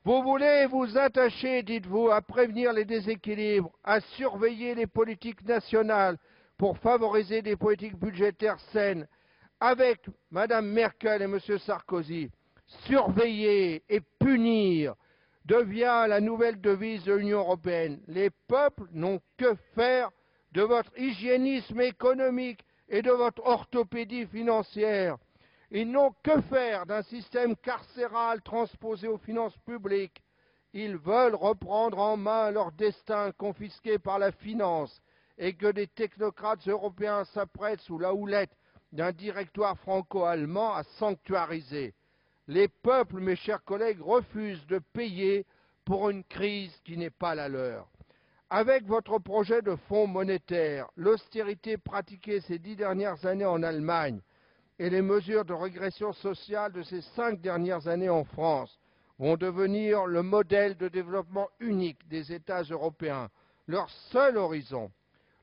Vous voulez vous attacher, dites-vous, à prévenir les déséquilibres, à surveiller les politiques nationales pour favoriser des politiques budgétaires saines. Avec Mme Merkel et M. Sarkozy, surveiller et punir devient la nouvelle devise de l'Union européenne. Les peuples n'ont que faire de votre hygiénisme économique et de votre orthopédie financière. Ils n'ont que faire d'un système carcéral transposé aux finances publiques. Ils veulent reprendre en main leur destin confisqué par la finance et que des technocrates européens s'apprêtent sous la houlette d'un directoire franco-allemand à sanctuariser. Les peuples, mes chers collègues, refusent de payer pour une crise qui n'est pas la leur. Avec votre projet de fonds monétaire, l'austérité pratiquée ces 10 dernières années en Allemagne et les mesures de régression sociale de ces 5 dernières années en France vont devenir le modèle de développement unique des États européens, leur seul horizon.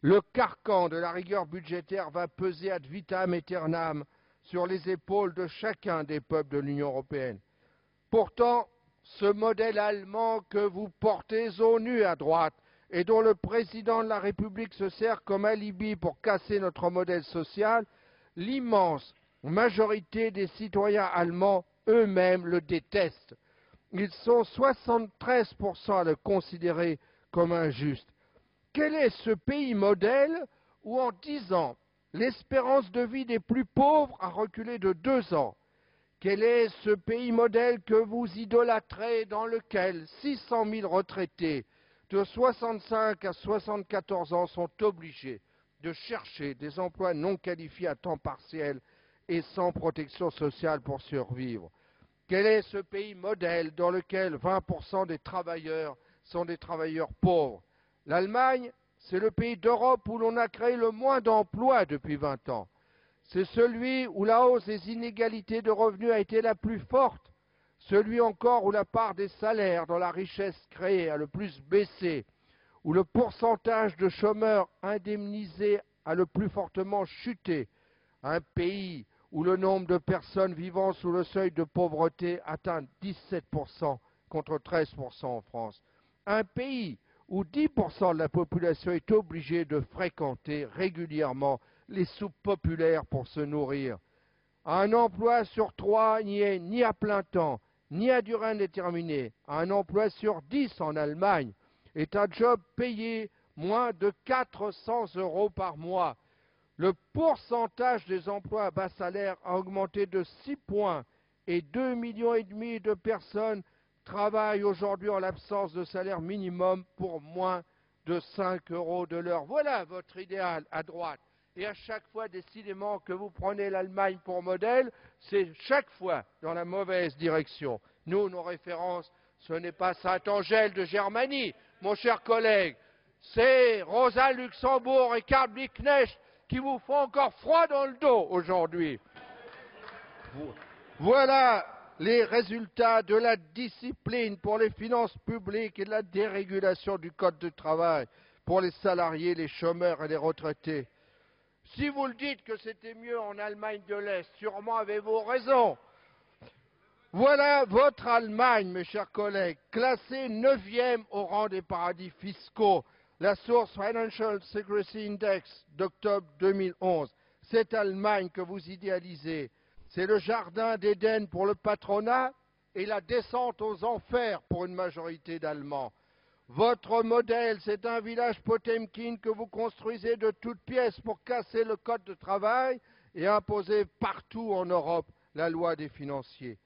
Le carcan de la rigueur budgétaire va peser ad vitam aeternam sur les épaules de chacun des peuples de l'Union européenne. Pourtant, ce modèle allemand que vous portez au nu à droite et dont le président de la République se sert comme alibi pour casser notre modèle social, l'immense majorité des citoyens allemands eux-mêmes le détestent. Ils sont 73% à le considérer comme injuste. Quel est ce pays modèle où en 10 ans, l'espérance de vie des plus pauvres a reculé de 2 ans? Quel est ce pays modèle que vous idolâtrez, dans lequel 600 000 retraités de 65 à 74 ans sont obligés de chercher des emplois non qualifiés à temps partiel et sans protection sociale pour survivre? Quel est ce pays modèle dans lequel 20% des travailleurs sont des travailleurs pauvres? L'Allemagne, c'est le pays d'Europe où l'on a créé le moins d'emplois depuis 20 ans. C'est celui où la hausse des inégalités de revenus a été la plus forte, celui encore où la part des salaires dans la richesse créée a le plus baissé, où le pourcentage de chômeurs indemnisés a le plus fortement chuté, un pays où le nombre de personnes vivant sous le seuil de pauvreté atteint 17% contre 13% en France, un pays où 10% de la population est obligée de fréquenter régulièrement les soupes populaires pour se nourrir. Un emploi sur 3 n'y est ni à plein temps, ni à durée indéterminée. Un emploi sur 10 en Allemagne est un job payé moins de 400 € par mois. Le pourcentage des emplois à bas salaire a augmenté de 6 points et 2,5 millions de personnes travaillent aujourd'hui en l'absence de salaire minimum pour moins de 5 € de l'heure. Voilà votre idéal à droite. Et à chaque fois, décidément, que vous prenez l'Allemagne pour modèle, c'est chaque fois dans la mauvaise direction. Nous, nos références, ce n'est pas Saint-Angèle de Germanie, mon cher collègue. C'est Rosa Luxembourg et Karl Liebknecht qui vous font encore froid dans le dos aujourd'hui. Voilà les résultats de la discipline pour les finances publiques et de la dérégulation du code du travail pour les salariés, les chômeurs et les retraités. Si vous le dites que c'était mieux en Allemagne de l'Est, sûrement avez-vous raison. Voilà votre Allemagne, mes chers collègues, classée 9e au rang des paradis fiscaux. La source Financial Secrecy Index d'octobre 2011. Cette Allemagne que vous idéalisez, c'est le jardin d'Éden pour le patronat et la descente aux enfers pour une majorité d'Allemands. Votre modèle, c'est un village Potemkin que vous construisez de toutes pièces pour casser le code de travail et imposer partout en Europe la loi des financiers.